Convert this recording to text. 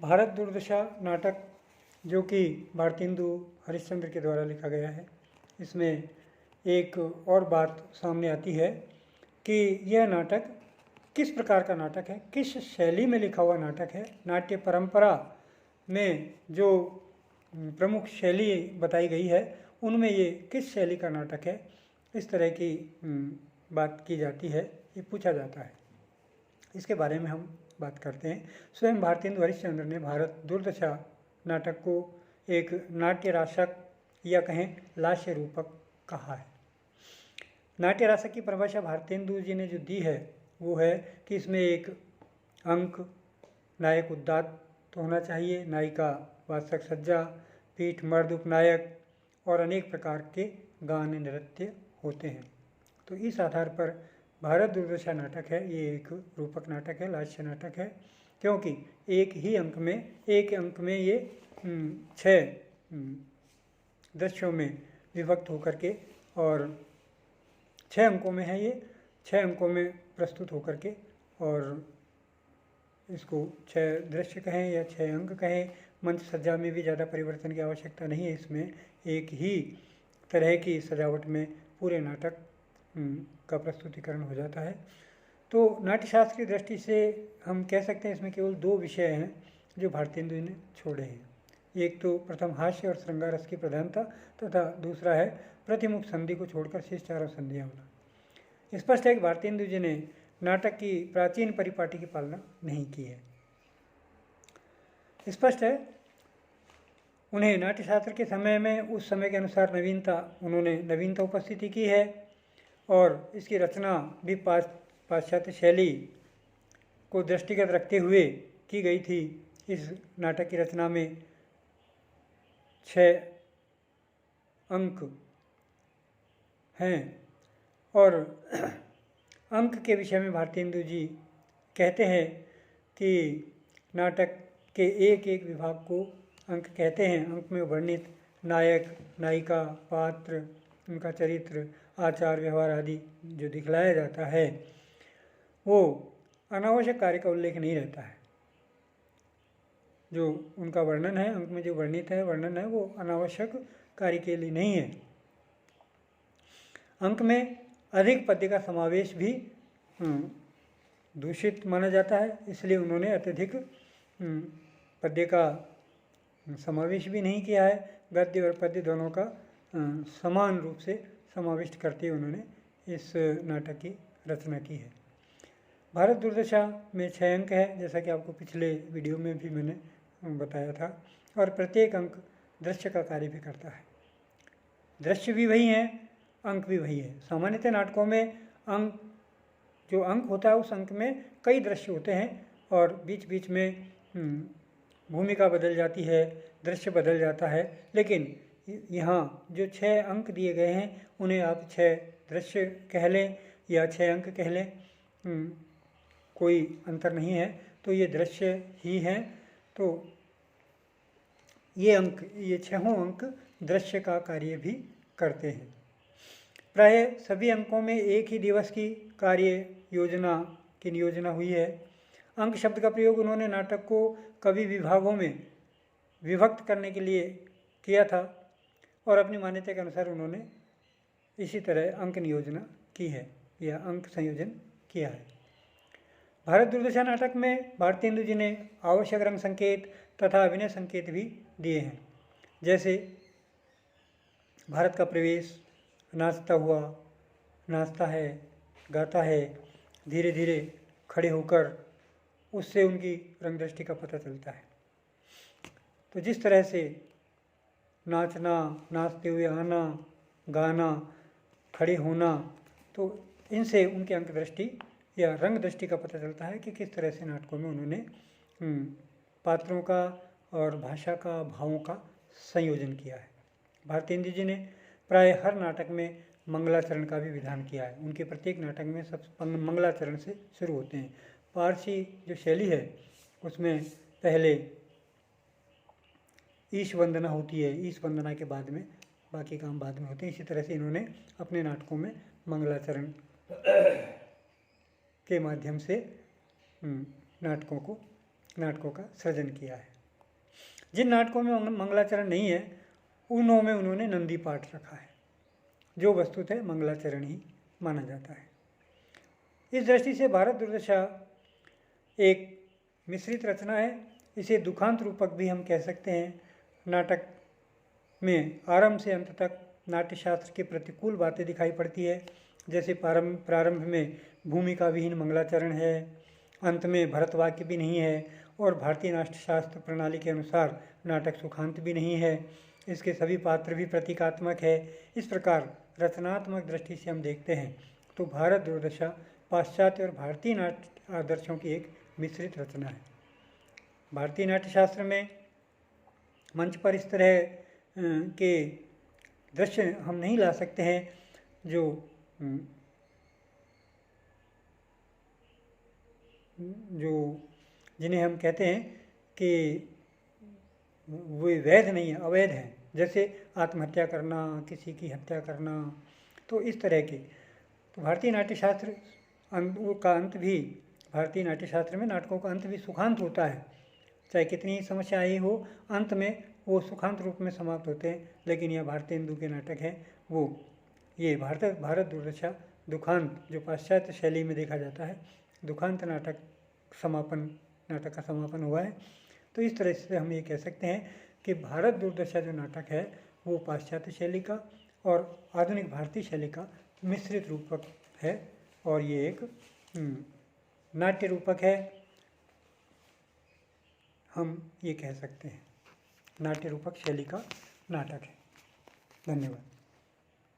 भारत दुर्दशा नाटक जो कि भारतेंदु हरिश्चंद्र के द्वारा लिखा गया है, इसमें एक और बात सामने आती है कि यह नाटक किस प्रकार का नाटक है, किस शैली में लिखा हुआ नाटक है। नाट्य परंपरा में जो प्रमुख शैली बताई गई है उनमें ये किस शैली का नाटक है, इस तरह की बात की जाती है, ये पूछा जाता है। इसके बारे में हम बात करते हैं। स्वयं भारतेंदु हरिश्चंद्र ने भारत दुर्दशा नाटक को एक नाट्य राशक या कहें लास्य रूपक कहा है। नाट्य राशक की परिभाषा भारतेंदु जी ने जो दी है वो है कि इसमें एक अंक, नायक उदात्त होना चाहिए, नायिका वाचक सज्जा, पीठ मर्द उपनायक और अनेक प्रकार के गान नृत्य होते हैं। तो इस आधार पर भारत दुर्दशा नाटक है, ये एक रूपक नाटक है, लास्य नाटक है, क्योंकि एक अंक में ये 6 दृश्यों में विभक्त होकर के और 6 अंकों में है, ये 6 अंकों में प्रस्तुत होकर के, और इसको 6 दृश्य कहें या 6 अंक कहें। मंच सज्जा में भी ज़्यादा परिवर्तन की आवश्यकता नहीं है, इसमें एक ही तरह की सजावट में पूरे नाटक का प्रस्तुतिकरण हो जाता है। तो नाट्यशास्त्र की दृष्टि से हम कह सकते हैं इसमें केवल 2 विषय हैं जो भारतेंदु ने छोड़े हैं। एक तो प्रथम हास्य और श्रृंगार रस की प्रधानता तथा दूसरा है प्रतिमुख संधि को छोड़कर शेष चारों संधियाँ होना। स्पष्ट है कि भारतेंदु जी ने नाटक की प्राचीन परिपाटी की पालना नहीं की है। स्पष्ट है उन्हें नाट्यशास्त्र के समय में उस समय के अनुसार नवीनता उपस्थिति की है और इसकी रचना भी पाश्चात्य शैली को दृष्टिगत रखते हुए की गई थी। इस नाटक की रचना में 6 अंक हैं और अंक के विषय में भारतेंदु जी कहते हैं कि नाटक के एक विभाग को अंक कहते हैं। अंक में वर्णित नायक, नायिका, पात्र, उनका चरित्र, आचार व्यवहार आदि जो दिखलाया जाता है वो अनावश्यक कार्य का उल्लेख नहीं रहता है। जो उनका वर्णन है, अंक में जो वर्णन है वो अनावश्यक कार्य के लिए नहीं है। अंक में अधिक पद्य का समावेश भी दूषित माना जाता है, इसलिए उन्होंने अत्यधिक पद्य का समावेश भी नहीं किया है। गद्य और पद्य दोनों का समान रूप से समाविष्ट करते हुए उन्होंने इस नाटक की रचना की है। भारत दुर्दशा में 6 अंक है, जैसा कि आपको पिछले वीडियो में भी मैंने बताया था, और प्रत्येक अंक दृश्य का कार्य भी करता है। दृश्य भी वही हैं, अंक भी वही है। सामान्यतः नाटकों में जो अंक होता है उस अंक में कई दृश्य होते हैं और बीच बीच में भूमिका बदल जाती है, दृश्य बदल जाता है, लेकिन यहाँ जो 6 अंक दिए गए हैं उन्हें आप 6 दृश्य कह लें या 6 अंक कह लें, कोई अंतर नहीं है। तो ये दृश्य ही हैं। तो ये 6 अंक दृश्य का कार्य भी करते हैं। प्राय सभी अंकों में एक ही दिवस की कार्य योजना की नियोजना हुई है। अंक शब्द का प्रयोग उन्होंने नाटक को कवि विभागों में विभक्त करने के लिए किया था और अपनी मान्यता के अनुसार उन्होंने इसी तरह अंक नियोजना की है या अंक संयोजन किया है। भारत दुर्दशा नाटक में भारतेंदु जी ने आवश्यक रंग संकेत तथा अभिनय संकेत भी दिए हैं, जैसे भारत का प्रवेश, नाचता हुआ, नाचता है, गाता है, धीरे धीरे खड़े होकर, उससे उनकी रंग दृष्टि का पता चलता है। तो जिस तरह से नाचना, नाचते हुए आना, गाना, खड़े होना, तो इनसे उनकी अंक दृष्टि या रंग दृष्टि का पता चलता है कि किस तरह से नाटकों में उन्होंने पात्रों का और भाषा का, भावों का संयोजन किया है। भारतेंदु जी ने प्राय हर नाटक में मंगलाचरण का भी विधान किया है। उनके प्रत्येक नाटक में सब मंगलाचरण से शुरू होते हैं। पारसी जो शैली है उसमें पहले ईश वंदना होती है, ईश वंदना के बाद में बाकी काम बाद में होते हैं। इसी तरह से इन्होंने अपने नाटकों में मंगलाचरण के माध्यम से नाटकों को नाटकों का सृजन किया है। जिन नाटकों में मंगलाचरण नहीं है उनों में उन्होंने नंदी पाठ रखा है, जो वस्तुतः मंगलाचरण ही माना जाता है। इस दृष्टि से भारत दुर्दशा एक मिश्रित रचना है। इसे दुखांत रूपक भी हम कह सकते हैं। नाटक में आरंभ से अंत तक नाट्यशास्त्र के प्रतिकूल बातें दिखाई पड़ती है। जैसे प्रारंभ में भूमिका विहीन मंगलाचरण है, अंत में भरतवाक्य भी नहीं है और भारतीय नाट्यशास्त्र प्रणाली के अनुसार नाटक सुखांत भी नहीं है। इसके सभी पात्र भी प्रतीकात्मक है। इस प्रकार रचनात्मक दृष्टि से हम देखते हैं तो भारत दुर्दशा पाश्चात्य और भारतीय नाट्य आदर्शों की एक मिश्रित रचना है। भारतीय नाट्यशास्त्र में मंच पर इस तरह के दृश्य हम नहीं ला सकते हैं जो जिन्हें हम कहते हैं कि वे वैध नहीं है, अवैध हैं, जैसे आत्महत्या करना, किसी की हत्या करना, तो इस तरह के। तो भारतीय नाट्यशास्त्र का अंत भी, भारतीय नाट्यशास्त्र में नाटकों का अंत भी सुखांत होता है। चाहे कितनी ही समस्या आई हो, अंत में वो सुखांत रूप में समाप्त होते हैं। लेकिन यह भारतेंदु के नाटक है, वो ये भारत दुर्दशा दुखांत, जो पाश्चात्य शैली में देखा जाता है, दुखांत नाटक का समापन हुआ है। तो इस तरह से हम ये कह सकते हैं कि भारत दुर्दशा जो नाटक है वो पाश्चात्य शैली का और आधुनिक भारतीय शैली का मिश्रित रूपक है और ये एक नाट्य रूपक है, हम ये कह सकते हैं। नाट्य रूपक शैली का नाटक है। धन्यवाद।